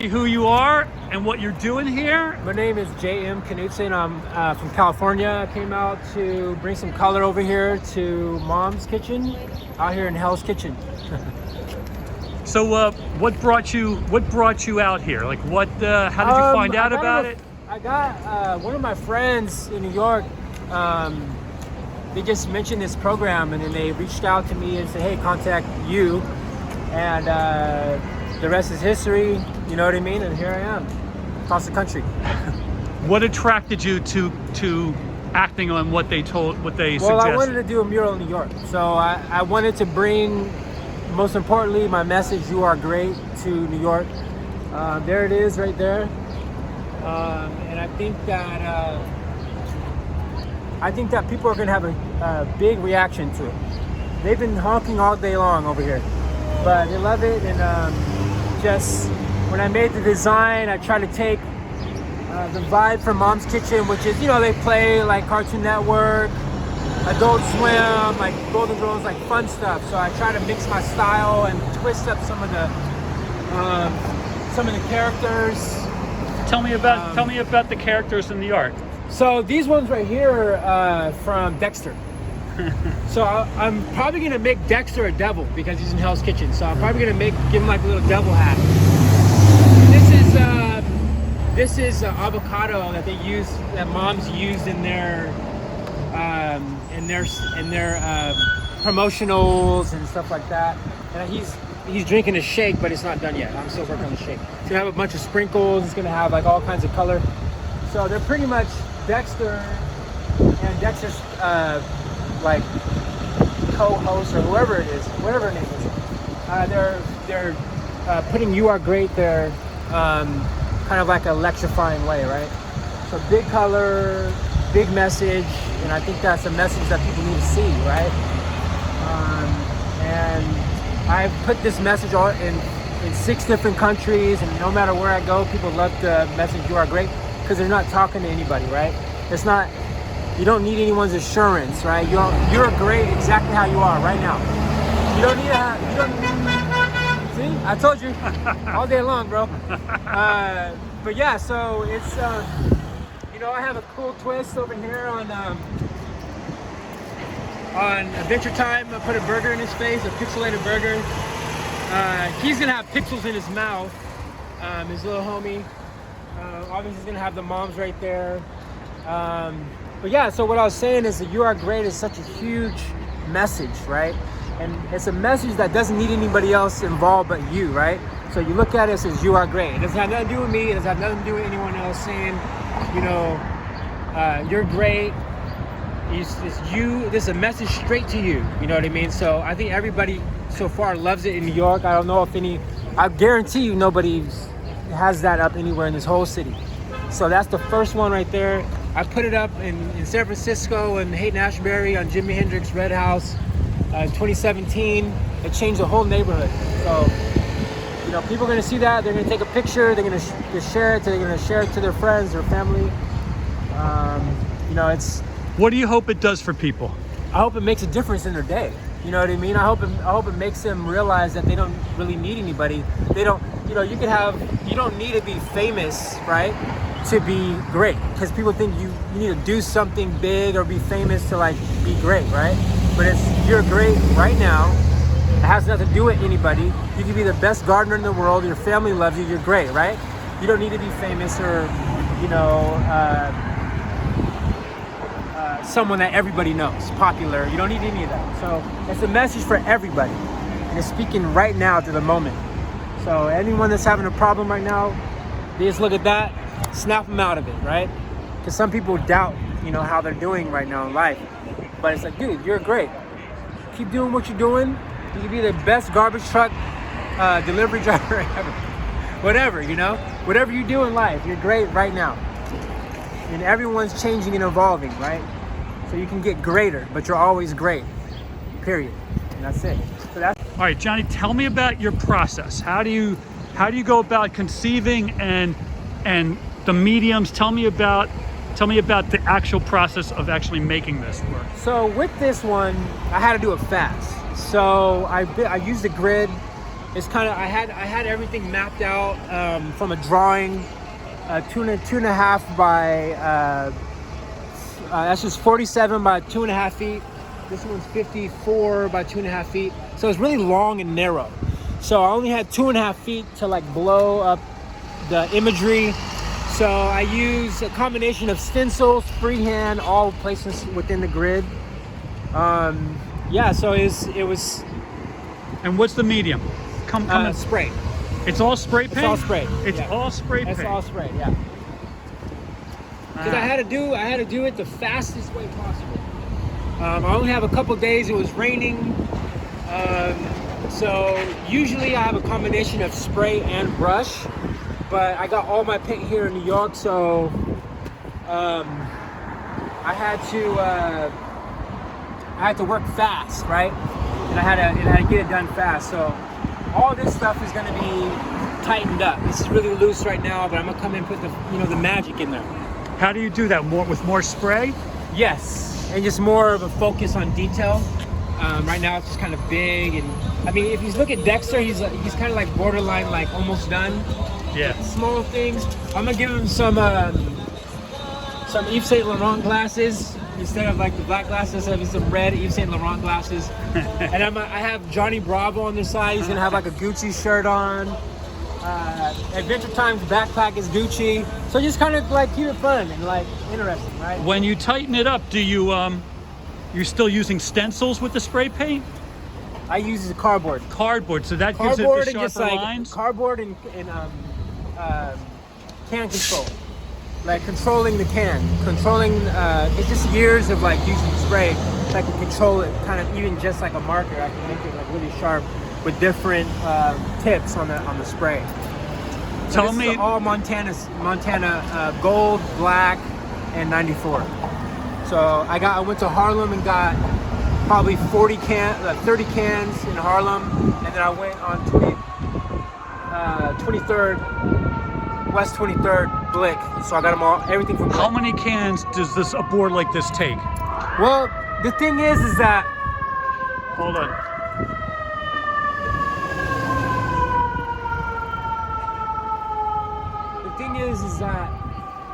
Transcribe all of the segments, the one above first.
Who you are and what you're doing here. My name is J.M. Knutson. I'm from California. I came out to bring some color over here to Mom's Kitchen, out here in Hell's Kitchen. So what brought you out here? Like how did you find out about it? I got one of my friends in New York. They just mentioned this program, and then they reached out to me and said, hey, contact you. And the rest is history, you know what I mean? And here I am, across the country. What attracted you to acting on what they suggested? Well, I wanted to do a mural in New York. So I wanted to bring, most importantly, my message, you are great, to New York. There it is right there. And I think that people are gonna have a big reaction to it. They've been honking all day long over here, but they love it. And just when I made the design, I tried to take the vibe from Mom's Kitchen, which is, they play like Cartoon Network, Adult Swim, like Golden Girls, like fun stuff. So I try to mix my style and twist up some of the characters. Tell me about the characters in the art. So these ones right here are from Dexter. So I'm probably gonna make Dexter a devil because he's in Hell's Kitchen. So I'm probably gonna give him like a little devil hat. This is avocado that moms used in their promotionals and stuff like that. And he's drinking a shake, but it's not done yet. I'm still working on the shake. It's gonna have a bunch of sprinkles. It's gonna have like all kinds of color. So they're pretty much Dexter and Dexter's like co-host or whoever it is, whatever her name is. They're putting "You Are Great" there, kind of like a electrifying way, right? So big color, big message, and I think that's a message that people need to see, right? And I've put this message all in 6 different countries, and no matter where I go, people love the message "You Are Great" because they're not talking to anybody, right? It's not. You don't need anyone's assurance, right? You're great exactly how you are right now. You don't need see, I told you all day long, bro. But yeah, so it's I have a cool twist over here on Adventure Time. I put a burger in his face, a pixelated burger. He's gonna have pixels in his mouth. His little homie. Obviously, he's gonna have the moms right there. But yeah, so what I was saying is that "You Are Great" is such a huge message, right? And it's a message that doesn't need anybody else involved but you, right? So you look at it as "You are great." It doesn't have nothing to do with me. It doesn't have nothing to do with anyone else saying, you're great. It's you. This is a message straight to you. You know what I mean? So I think everybody so far loves it in New York. I don't know if I guarantee you nobody has that up anywhere in this whole city. So that's the first one right there. I put it up in San Francisco and Haight-Ashbury on Jimi Hendrix Red House in 2017. It changed the whole neighborhood. So, people are going to see that. They're going to take a picture. They're going to share it. They're going to share it to their friends, their family. It's. What do you hope it does for people? I hope it makes a difference in their day. You know what I mean? I hope it makes them realize that they don't really need anybody. They don't. You don't need to be famous, right, to be great, because people think you need to do something big or be famous to like be great, right? But you're great right now. It has nothing to do with anybody. You can be the best gardener in the world. Your family loves you. You're great, right? You don't need to be famous or someone that everybody knows, popular. You don't need any of that. So it's a message for everybody, and it's speaking right now to the moment. So anyone that's having a problem right now, they just look at that, snap them out of it, right? Because some people doubt, how they're doing right now in life. But it's like, dude, you're great. Keep doing what you're doing. You can be the best garbage truck delivery driver ever. Whatever, whatever you do in life, you're great right now. And everyone's changing and evolving, right? So you can get greater, but you're always great, period. And that's it. So that's. All right, Johnny, tell me about your process. How do you go about conceiving and the mediums? Tell me about the actual process of actually making this work. So with this one, I had to do it fast. So I used the grid it's kind of, I had everything mapped out from a drawing, 2.5 by, that's just 47 by 2.5 feet. This one's 54 by 2.5 feet. So it's really long and narrow. So I only had 2.5 feet to like blow up the imagery. So I use a combination of stencils, freehand, all placed within the grid. Yeah, so it was. And what's the medium? Come in. Spray. It's all spray paint? It's all spray. It's all spray paint. It's all spray, yeah. Because I had to do it the fastest way possible. I only have a couple days. It was raining. So usually I have a combination of spray and brush, but I got all my paint here in New York, so I had to work fast, right? And I had to get it done fast. So all this stuff is going to be tightened up. This is really loose right now, but I'm gonna come in and put the magic in there. How do you do that? With more spray? Yes, and just more of a focus on detail. Right now it's just kind of big, and I mean, if you look at Dexter, he's kind of like borderline, like almost done. Yeah. Small things. I'm gonna give him some Yves Saint Laurent glasses instead of like the black glasses. I have some red Yves Saint Laurent glasses, and I have Johnny Bravo on the side. He's gonna have like a Gucci shirt on. Adventure Time's backpack is Gucci. So just kind of like keep it fun and like interesting, right? When you tighten it up, do you you're still using stencils with the spray paint? I use the cardboard. Cardboard, so that gives it Cardboard the and just sharper like lines? cardboard and can control. Like controlling the can, it's just years of like using spray so I can control it, kind of even just like a marker. I can make it like really sharp with different tips on the spray. So Tell me, all Montana gold, black, and 94. So I went to Harlem and got probably 30 cans in Harlem, and then I went on 23rd, West 23rd Blick. So I got them all, everything from Blick. how many cans does a board like this take? Well, the thing is that, Hold on. the thing is that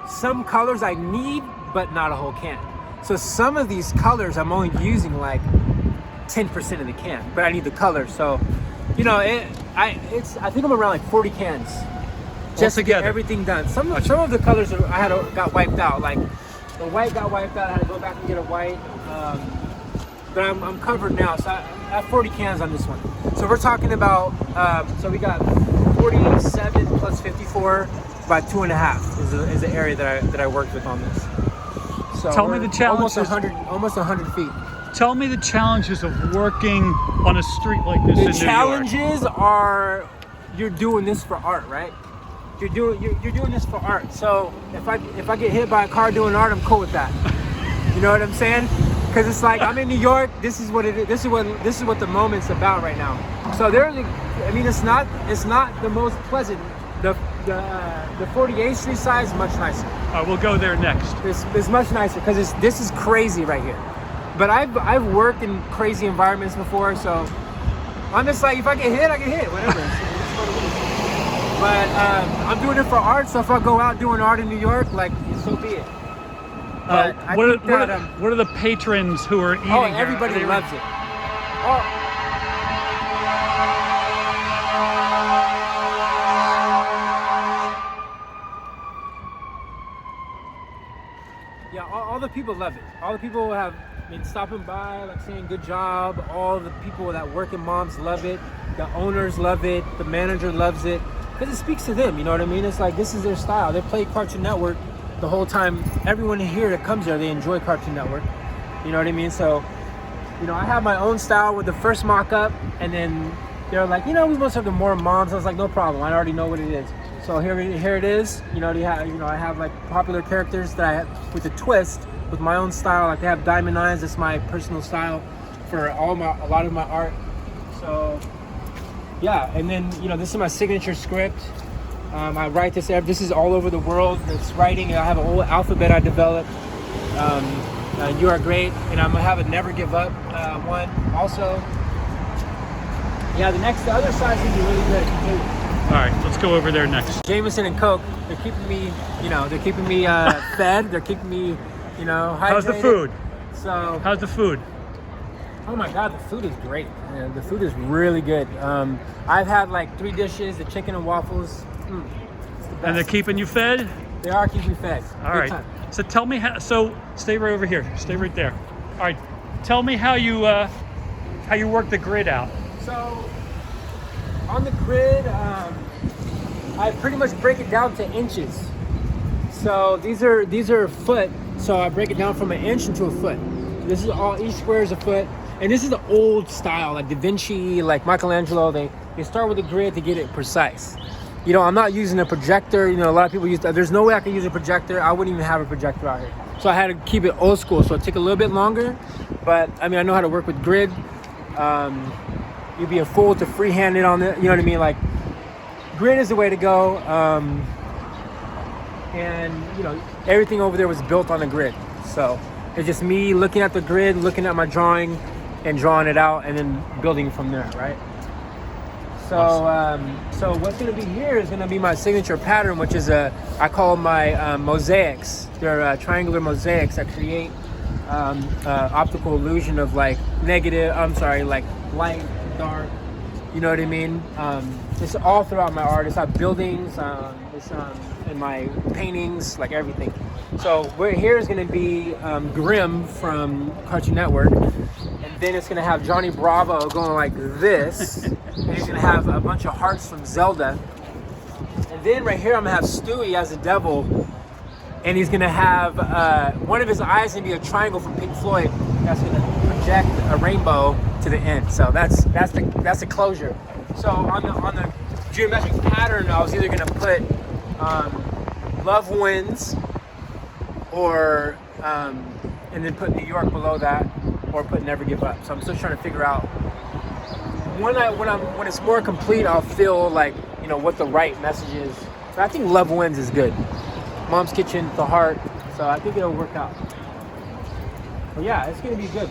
some colors I need, but not a whole can. So some of these colors I'm only using like 10% of the can, but I need the color. So, you know, I think I'm around like 40 cans just to get everything done. Some of the colors got wiped out. Like the white got wiped out. I had to go back and get a white. But I'm covered now. So I have 40 cans on this one. So we're talking about. So we got 47 plus 54 by 2.5 is the area that I worked with on this. So Tell me the challenges. Almost 100 feet. Tell me the challenges of working on a street like this in New York. The challenges are you're doing this for art, right? You're doing this for art. So if I get hit by a car doing art, I'm cool with that. You know what I'm saying? Because it's like I'm in New York. This is what it is. This is what the moment's about right now. So it's not the most pleasant. The 48th Street side is much nicer. We'll go there next. It's much nicer because this is crazy right here. But I've worked in crazy environments before, so I'm just like, if I get hit, I get hit, whatever. But I'm doing it for art, so if I go out doing art in New York, like, so be it. But what are the patrons who are eating? Oh, everybody loves it. Yeah, all the people love it. All the people have been stopping by, like saying good job. All the people that work in Moms love it. The owners love it. The manager loves it. Because it speaks to them, you know what I mean? It's like, this is their style. They play Cartoon Network the whole time. Everyone here that comes there, they enjoy Cartoon Network. You know what I mean? So, you know, I have my own style with the first mock-up, and then they're like, you know, we must have the more moms. I was like, no problem. I already know what it is. So here it is. You know, I have like popular characters that I have with a twist, with my own style. Like they have Diamond Eyes. That's my personal style for a lot of my art. So yeah, and then, you know, this is my signature script. I write this. This is all over the world. It's writing. I have a whole alphabet I developed. You Are Great, and I'm gonna have a Never Give Up one also. Yeah, the other side's gonna be really good too. All right, let's go over there next. Jameson and Coke, they're keeping me, they're keeping me fed. They're keeping me, hydrated. How's the food? So, How's the food? oh my God, the food is great. Man. The food is really good. I've had like 3 dishes, the chicken and waffles. It's the best. And they're keeping you fed? They are keeping me fed. All Good right. time. So tell me how. So stay right over here. Stay right there. All right. Tell me how you work the grid out. So on the grid, I pretty much break it down to inches. So these are foot. So I break it down from an inch into a foot. This is all, each square is a foot. And this is the old style, like Da Vinci, like Michelangelo. They start with a grid to get it precise. I'm not using a projector. A lot of people use that. There's no way I can use a projector. I wouldn't even have a projector out here. So I had to keep it old school. So it took a little bit longer, but I mean, I know how to work with grid. You'd be a fool to freehand it on it. You know what I mean? Like, grid is the way to go. And everything over there was built on a grid. So it's just me looking at the grid, looking at my drawing, and drawing it out, and then building from there, right? So, awesome. So what's going to be here is going to be my signature pattern, which is I call my mosaics. They're triangular mosaics that create optical illusion of like like light, dark. You know what I mean? It's all throughout my art. It's on buildings. It's in my paintings, like everything. So right here is going to be Grimm from Cartoon Network, and then it's going to have Johnny Bravo going like this, and he's going to have a bunch of hearts from Zelda, and then right here I'm going to have Stewie as a devil, and he's going to have one of his eyes going to be a triangle from Pink Floyd that's going to project a rainbow to the end. So that's the closure. So on the geometric pattern, I was either going to put Love Wins, or and then put New York below that, or put Never Give Up. So I'm still trying to figure out when it's more complete, I'll feel like what the right message is. So I think Love Wins is good. Mom's Kitchen, the heart. So I think it'll work out. But yeah, it's gonna be good.